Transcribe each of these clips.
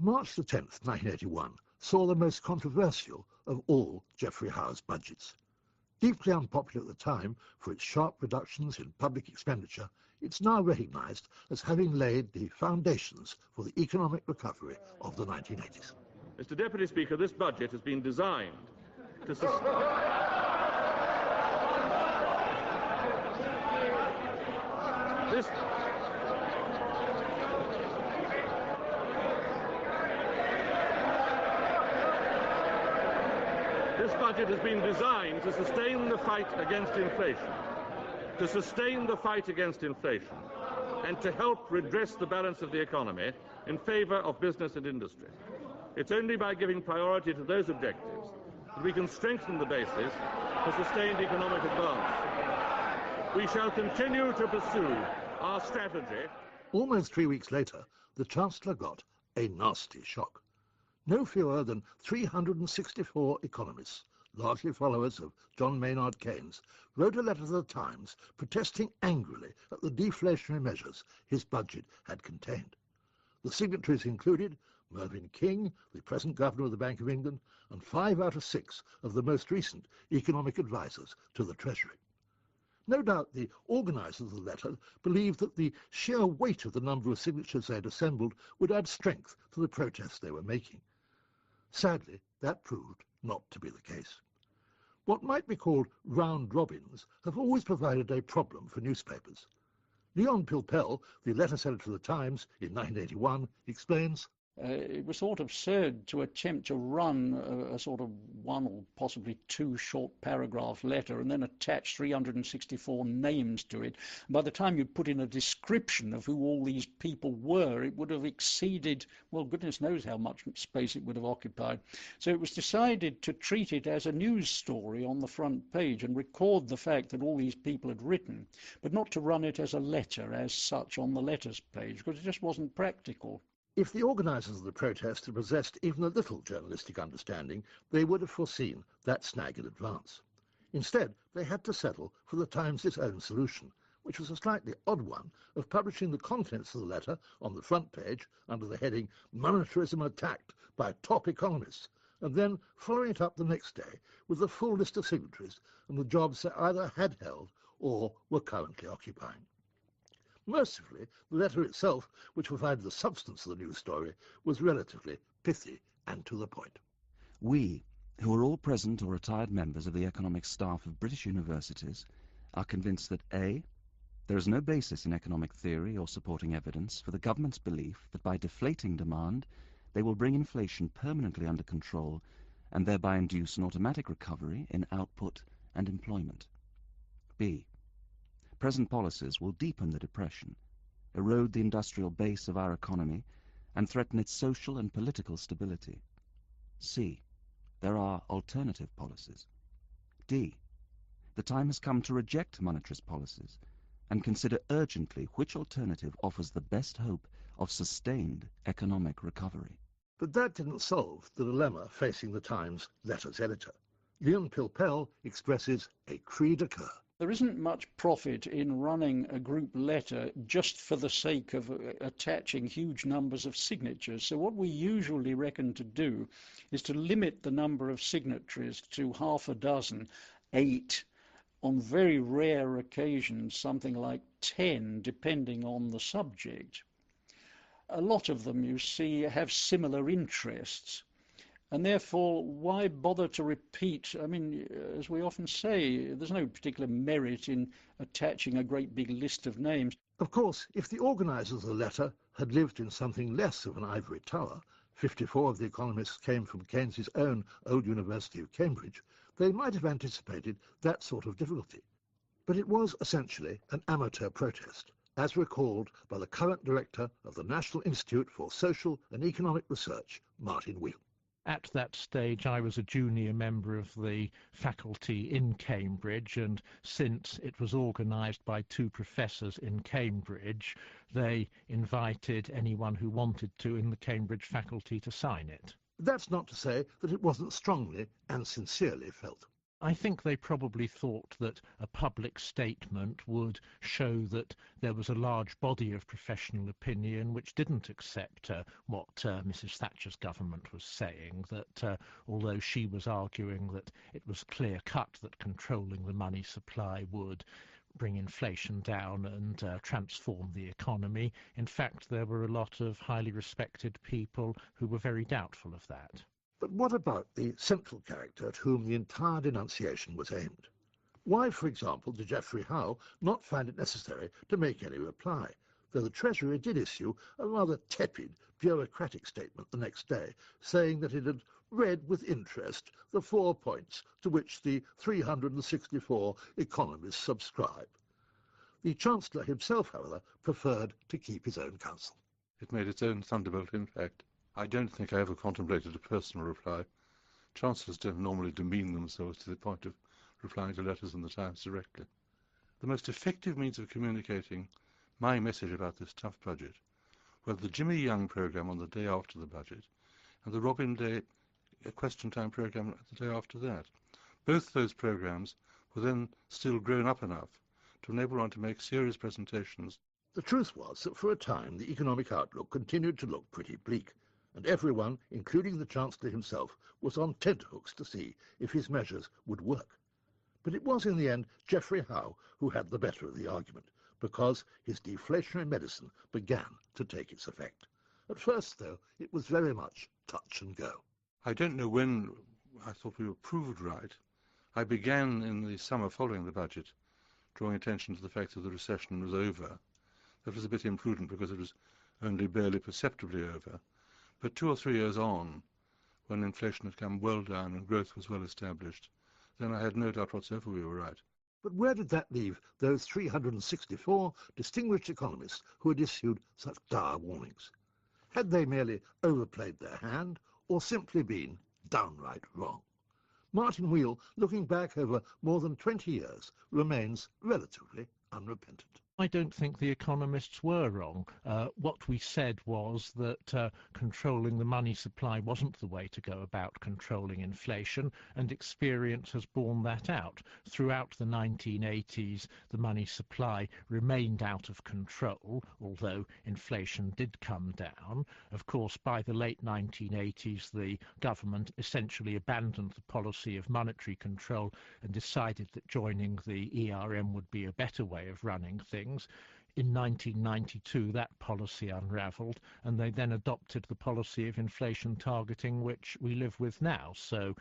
March the 10th, 1981, saw the most controversial of all Geoffrey Howe's budgets. Deeply unpopular at the time for its sharp reductions in public expenditure, it's now recognised as having laid the foundations for the economic recovery of the 1980s. Mr. Deputy Speaker, this budget has been designed to This budget has been designed to sustain the fight against inflation, and to help redress the balance of the economy in favour of business and industry. It's only by giving priority to those objectives that we can strengthen the basis for sustained economic advance. We shall continue to pursue our strategy. Almost 3 weeks later, the Chancellor got a nasty shock. No fewer than 364 economists, largely followers of John Maynard Keynes, wrote a letter to the Times protesting angrily at the deflationary measures his budget had contained. The signatories included Mervyn King, the present Governor of the Bank of England, and 5 out of 6 of the most recent economic advisers to the Treasury. No doubt the organisers of the letter believed that the sheer weight of the number of signatures they had assembled would add strength to the protests they were making. Sadly, that proved not to be the case. What might be called round robins have always provided a problem for newspapers. Leon Pilpel, the letters editor of the Times in 1981, explains, it was sort of absurd to attempt to run a sort of 1 or possibly 2 short paragraph letter and then attach 364 names to it. By the time you put in a description of who all these people were, it would have exceeded, well, goodness knows how much space it would have occupied. So it was decided to treat it as a news story on the front page and record the fact that all these people had written, but not to run it as a letter as such on the letters page, because it just wasn't practical. If the organisers of the protest had possessed even a little journalistic understanding, they would have foreseen that snag in advance. Instead, they had to settle for the Times' own solution, which was a slightly odd one of publishing the contents of the letter on the front page under the heading "Monetarism Attacked by Top Economists," and then following it up the next day with the full list of signatories and the jobs they either had held or were currently occupying. Mercifully, the letter itself, which provided the substance of the news story, was relatively pithy and to the point. We, who are all present or retired members of the economic staff of British universities, are convinced that A, there is no basis in economic theory or supporting evidence for the government's belief that by deflating demand they will bring inflation permanently under control and thereby induce an automatic recovery in output and employment. B, present policies will deepen the depression, erode the industrial base of our economy, and threaten its social and political stability. C, there are alternative policies. D, the time has come to reject monetarist policies and consider urgently which alternative offers the best hope of sustained economic recovery. But that didn't solve the dilemma facing the Times letters editor. Leon Pilpel expresses a cri de coeur. There isn't much profit in running a group letter just for the sake of attaching huge numbers of signatures. So what we usually reckon to do is to limit the number of signatories to half a dozen, 8, on very rare occasions something like 10, depending on the subject. A lot of them, you see, have similar interests. And therefore, why bother to repeat? I mean, as we often say, there's no particular merit in attaching a great big list of names. Of course, if the organisers of the letter had lived in something less of an ivory tower, 54 of the economists came from Keynes's own old University of Cambridge, they might have anticipated that sort of difficulty. But it was essentially an amateur protest, as recalled by the current director of the National Institute for Social and Economic Research, Martin Wheal. At that stage, I was a junior member of the faculty in Cambridge, and since it was organised by 2 professors in Cambridge, they invited anyone who wanted to in the Cambridge faculty to sign it. That's not to say that it wasn't strongly and sincerely felt. I think they probably thought that a public statement would show that there was a large body of professional opinion which didn't accept what Mrs. Thatcher's government was saying, that although she was arguing that it was clear-cut that controlling the money supply would bring inflation down and transform the economy, in fact there were a lot of highly respected people who were very doubtful of that. But what about the central character at whom the entire denunciation was aimed? Why, for example, did Geoffrey Howe not find it necessary to make any reply, though the Treasury did issue a rather tepid, bureaucratic statement the next day, saying that it had read with interest the 4 points to which the 364 economists subscribe? The Chancellor himself, however, preferred to keep his own counsel. It made its own thunderbolt impact. I don't think I ever contemplated a personal reply. Chancellors don't normally demean themselves to the point of replying to letters in the Times directly. The most effective means of communicating my message about this tough budget were the Jimmy Young programme on the day after the budget and the Robin Day Question Time programme the day after that. Both those programmes were then still grown up enough to enable one to make serious presentations. The truth was that for a time the economic outlook continued to look pretty bleak, and everyone, including the Chancellor himself, was on tenterhooks to see if his measures would work. But it was in the end Geoffrey Howe who had the better of the argument, because his deflationary medicine began to take its effect. At first, though, it was very much touch and go. I don't know when I thought we were proved right. I began in the summer following the budget, drawing attention to the fact that the recession was over. That was a bit imprudent because it was only barely perceptibly over. But 2 or 3 years on, when inflation had come well down and growth was well established, then I had no doubt whatsoever we were right. But where did that leave those 364 distinguished economists who had issued such dire warnings? Had they merely overplayed their hand, or simply been downright wrong? Martin Wheel, looking back over more than 20 years, remains relatively unrepentant. I don't think the economists were wrong. What we said was that controlling the money supply wasn't the way to go about controlling inflation, and experience has borne that out. Throughout the 1980s, the money supply remained out of control, although inflation did come down. Of course, by the late 1980s, the government essentially abandoned the policy of monetary control and decided that joining the ERM would be a better way of running things. In 1992, that policy unravelled, and they then adopted the policy of inflation targeting, which we live with now. So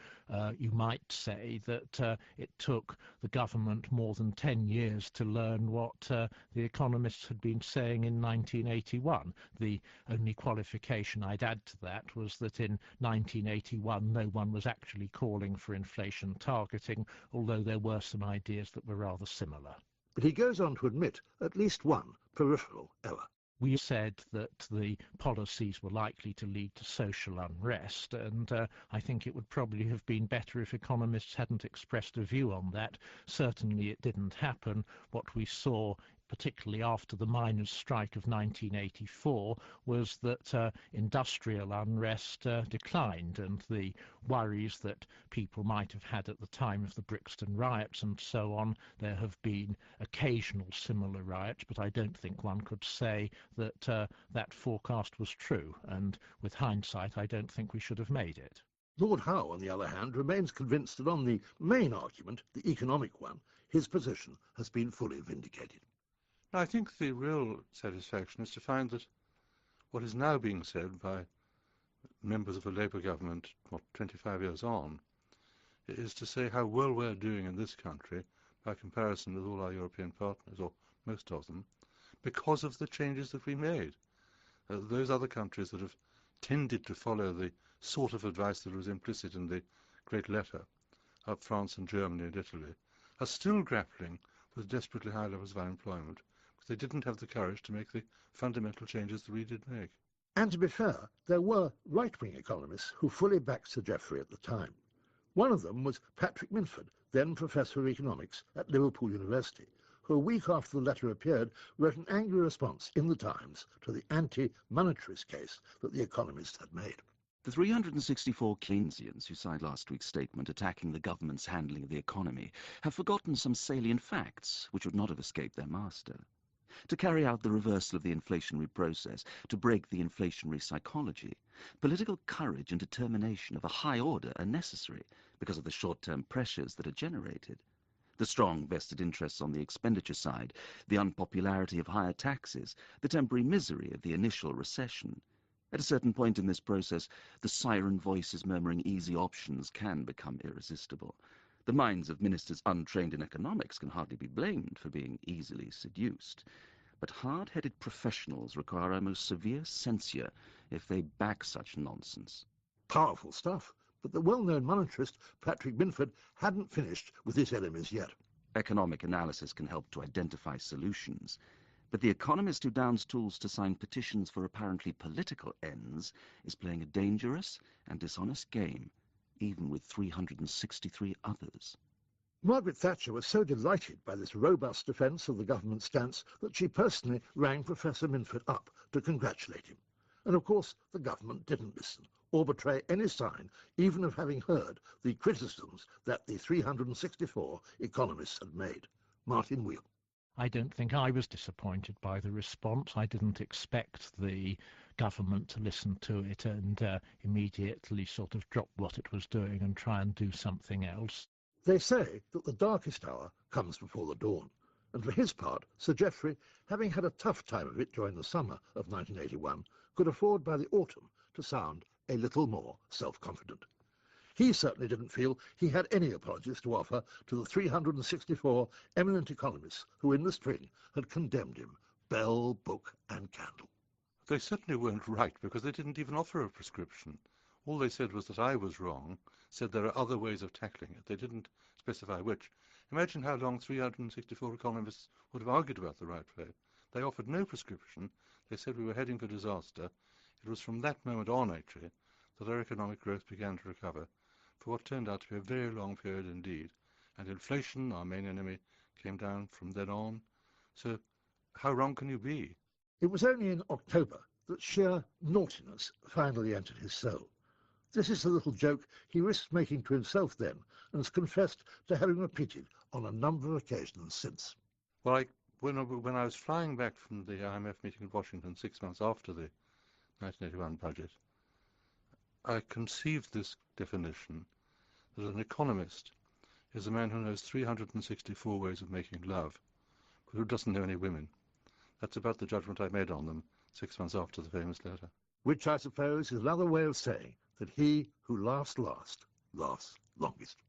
you might say that it took the government more than 10 years to learn what the economists had been saying in 1981. The only qualification I'd add to that was that in 1981, no one was actually calling for inflation targeting, although there were some ideas that were rather similar. But he goes on to admit at least one peripheral error. We said that the policies were likely to lead to social unrest, and I think it would probably have been better if economists hadn't expressed a view on that. Certainly it didn't happen. What we saw, particularly after the miners' strike of 1984, was that industrial unrest declined, and the worries that people might have had at the time of the Brixton riots and so on, there have been occasional similar riots, but I don't think one could say that that forecast was true, and with hindsight I don't think we should have made it. Lord Howe, on the other hand, remains convinced that on the main argument, the economic one, his position has been fully vindicated. I think the real satisfaction is to find that what is now being said by members of a Labour government, 25 years on, is to say how well we're doing in this country by comparison with all our European partners, or most of them, because of the changes that we made. Those other countries that have tended to follow the sort of advice that was implicit in the Great Letter of France and Germany and Italy are still grappling with desperately high levels of unemployment, because they didn't have the courage to make the fundamental changes that we did make. And to be fair, there were right-wing economists who fully backed Sir Geoffrey at the time. One of them was Patrick Minford, then Professor of Economics at Liverpool University, who a week after the letter appeared wrote an angry response in the Times to the anti-monetarist case that the economists had made. The 364 Keynesians who signed last week's statement attacking the government's handling of the economy have forgotten some salient facts which would not have escaped their master. To carry out the reversal of the inflationary process, to break the inflationary psychology, political courage and determination of a high order are necessary because of the short-term pressures that are generated. The strong vested interests on the expenditure side, the unpopularity of higher taxes, the temporary misery of the initial recession. At a certain point in this process, the siren voices murmuring easy options can become irresistible. The minds of ministers untrained in economics can hardly be blamed for being easily seduced. But hard-headed professionals require a most severe censure if they back such nonsense. Powerful stuff, but the well-known monetarist Patrick Minford hadn't finished with his enemies yet. Economic analysis can help to identify solutions, but the economist who downs tools to sign petitions for apparently political ends is playing a dangerous and dishonest game, even with 363 others. Margaret Thatcher was so delighted by this robust defence of the government stance that she personally rang Professor Minford up to congratulate him. And of course the government didn't listen, or betray any sign even of having heard the criticisms that the 364 economists had made. Martin Wheel. I don't think I was disappointed by the response. I didn't expect the government to listen to it and immediately sort of drop what it was doing and try and do something else. They say that the darkest hour comes before the dawn, and for his part, Sir Geoffrey, having had a tough time of it during the summer of 1981, could afford by the autumn to sound a little more self-confident. He certainly didn't feel he had any apologies to offer to the 364 eminent economists who in the spring had condemned him, bell, book and candle. They certainly weren't right, because they didn't even offer a prescription. All they said was that I was wrong, said there are other ways of tackling it. They didn't specify which. Imagine how long 364 economists would have argued about the right way. They offered no prescription. They said we were heading for disaster. It was from that moment on, actually, that our economic growth began to recover, for what turned out to be a very long period indeed. And inflation, our main enemy, came down from then on. So how wrong can you be? It was only in October that sheer naughtiness finally entered his soul. This is the little joke he risked making to himself then, and has confessed to having repeated on a number of occasions since. Well, when I was flying back from the IMF meeting in Washington 6 months after the 1981 budget, I conceived this definition that an economist is a man who knows 364 ways of making love, but who doesn't know any women. That's about the judgment I made on them 6 months after the famous letter. Which, I suppose, is another way of saying that he who laughs last, laughs longest.